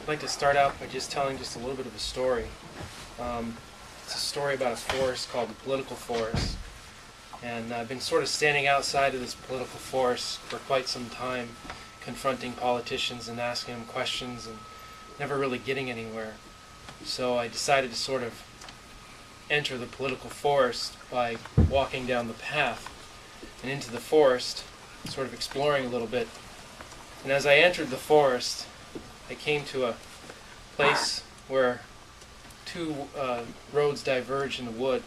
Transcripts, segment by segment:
I'd like to start out by just telling just a little bit of a story. It's a story about a forest called the political forest. And I've been sort of standing outside of this political forest for quite some time, confronting politicians and asking them questions and never really getting anywhere. So I decided to sort of enter the political forest by walking down the path and into the forest, sort of exploring a little bit. And as I entered the forest, I came to a place where two roads diverge in the wood,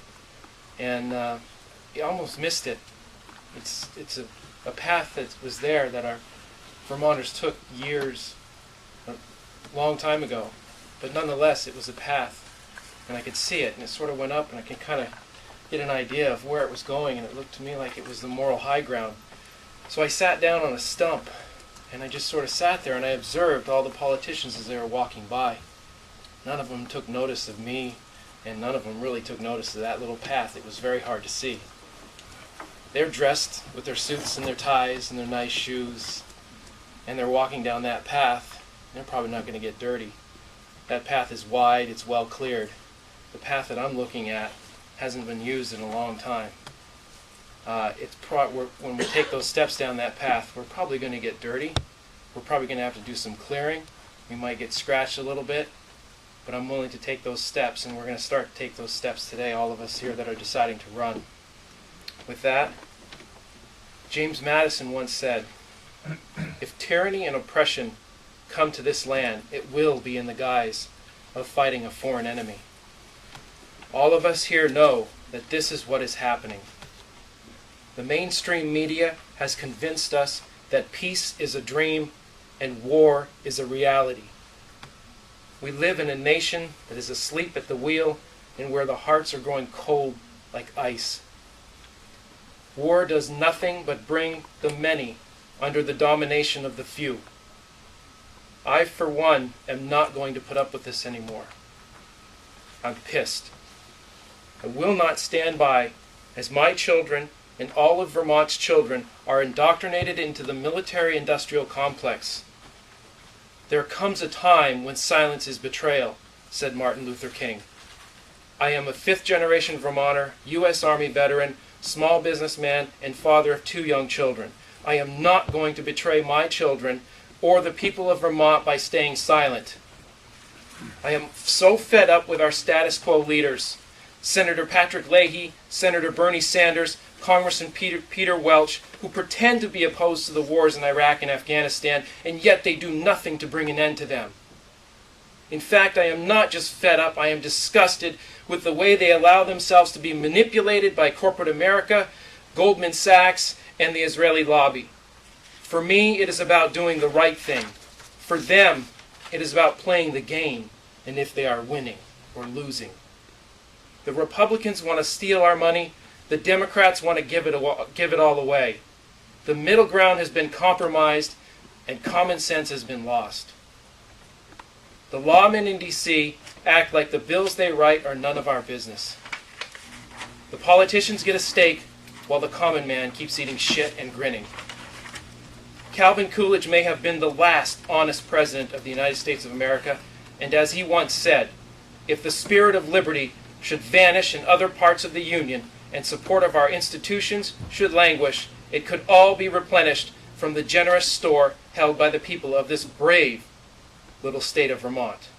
and I almost missed it. It's a path that was there that our Vermonters took years, a long time ago, but nonetheless it was a path, and I could see it, and it sort of went up, and I could kind of get an idea of where it was going, and it looked to me like it was the moral high ground. So I sat down on a stump, and I just sort of sat there, and I observed all the politicians as they were walking by. None of them took notice of me, and none of them really took notice of that little path. It was very hard to see. They're dressed with their suits and their ties and their nice shoes, and they're walking down that path. They're probably not going to get dirty. That path is wide, it's well cleared. The path that I'm looking at hasn't been used in a long time. When we take those steps down that path, we're probably going to get dirty. We're probably going to have to do some clearing. We might get scratched a little bit, but I'm willing to take those steps, and we're going to start to take those steps today, all of us here that are deciding to run. With that, James Madison once said, "If tyranny and oppression come to this land, it will be in the guise of fighting a foreign enemy." All of us here know that this is what is happening. The mainstream media has convinced us that peace is a dream and war is a reality. We live in a nation that is asleep at the wheel and where the hearts are growing cold like ice. War does nothing but bring the many under the domination of the few. I, for one, am not going to put up with this anymore. I'm pissed. I will not stand by as my children and all of Vermont's children are indoctrinated into the military-industrial complex. "There comes a time when silence is betrayal," said Martin Luther King. I am a fifth-generation Vermonter, U.S. Army veteran, small businessman, and father of 2 young children. I am not going to betray my children or the people of Vermont by staying silent. I am so fed up with our status quo leaders, Senator Patrick Leahy, Senator Bernie Sanders, Congressman Peter Welch, who pretend to be opposed to the wars in Iraq and Afghanistan, and yet they do nothing to bring an end to them. In fact, I am not just fed up, I am disgusted with the way they allow themselves to be manipulated by corporate America, Goldman Sachs, and the Israeli lobby. For me, it is about doing the right thing. For them, it is about playing the game, and if they are winning or losing. The Republicans want to steal our money. The Democrats want to give it all away. The middle ground has been compromised, and common sense has been lost. The lawmen in D.C. act like the bills they write are none of our business. The politicians get a steak, while the common man keeps eating shit and grinning. Calvin Coolidge may have been the last honest president of the United States of America, and as he once said, if the spirit of liberty should vanish in other parts of the Union, and support of our institutions should languish, it could all be replenished from the generous store held by the people of this brave little state of Vermont.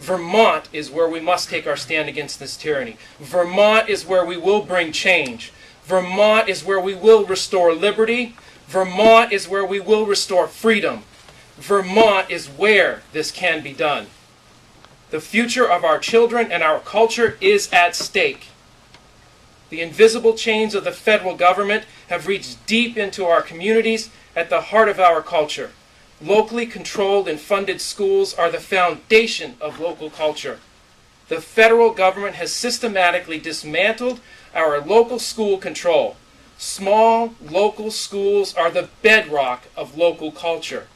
Vermont is where we must take our stand against this tyranny. Vermont is where we will bring change. Vermont is where we will restore liberty. Vermont is where we will restore freedom. Vermont is where this can be done. The future of our children and our culture is at stake. The invisible chains of the federal government have reached deep into our communities at the heart of our culture. Locally controlled and funded schools are the foundation of local culture. The federal government has systematically dismantled our local school control. Small local schools are the bedrock of local culture.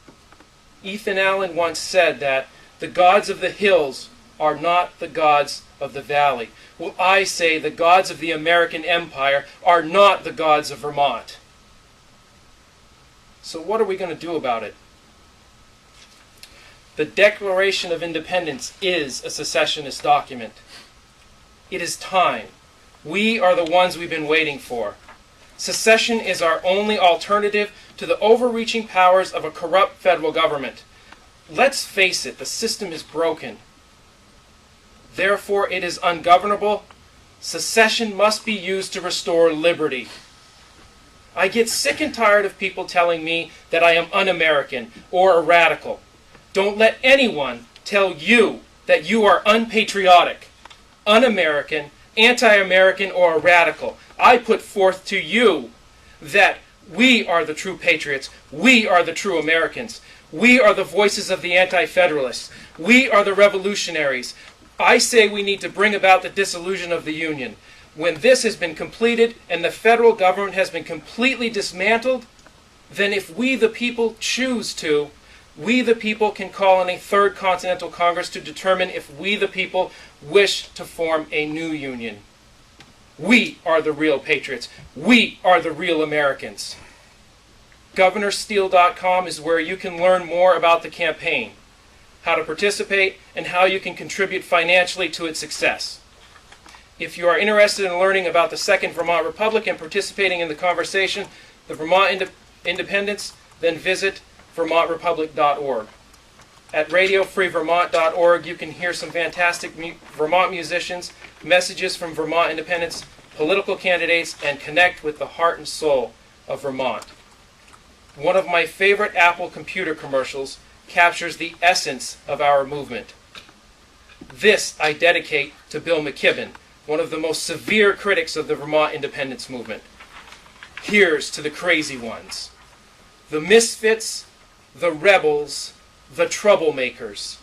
Ethan Allen once said that the gods of the hills are not the gods of the valley. Well, I say the gods of the American Empire are not the gods of Vermont. So what are we going to do about it? The Declaration of Independence is a secessionist document. It is time. We are the ones we've been waiting for. Secession is our only alternative to the overreaching powers of a corrupt federal government. Let's face it, the system is broken. Therefore, it is ungovernable. Secession must be used to restore liberty. I get sick and tired of people telling me that I am un-American or a radical. Don't let anyone tell you that you are unpatriotic, un-American, anti-American, or a radical. I put forth to you that we are the true patriots. We are the true Americans. We are the voices of the anti-federalists. We are the revolutionaries. I say we need to bring about the dissolution of the Union. When this has been completed and the federal government has been completely dismantled, then if we the people choose to, we the people can call in a third Continental Congress to determine if we the people wish to form a new union. We are the real patriots. We are the real Americans. GovernorSteele.com is where you can learn more about the campaign, how to participate, and how you can contribute financially to its success. If you are interested in learning about the Second Vermont Republic and participating in the conversation, the Vermont Independence, then visit vermontrepublic.org. At radiofreevermont.org, you can hear some fantastic Vermont musicians, messages from Vermont independence, political candidates, and connect with the heart and soul of Vermont. One of my favorite Apple computer commercials captures the essence of our movement. This I dedicate to Bill McKibben, one of the most severe critics of the Vermont independence movement. Here's to the crazy ones, the misfits, the rebels, the troublemakers,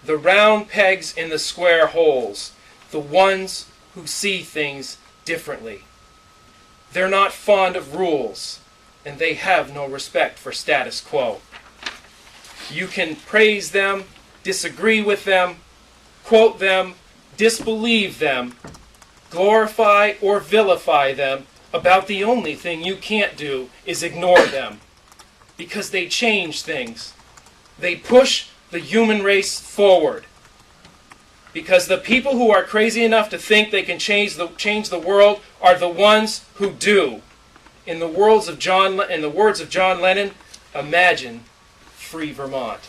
the round pegs in the square holes, the ones who see things differently. They're not fond of rules, and they have no respect for status quo. You can praise them, disagree with them, quote them, disbelieve them, glorify or vilify them. About the only thing you can't do is ignore them, because they change things. They push the human race forward. Because the people who are crazy enough to think they can change the world are the ones who do. In the words of John Lennon, imagine free Vermont.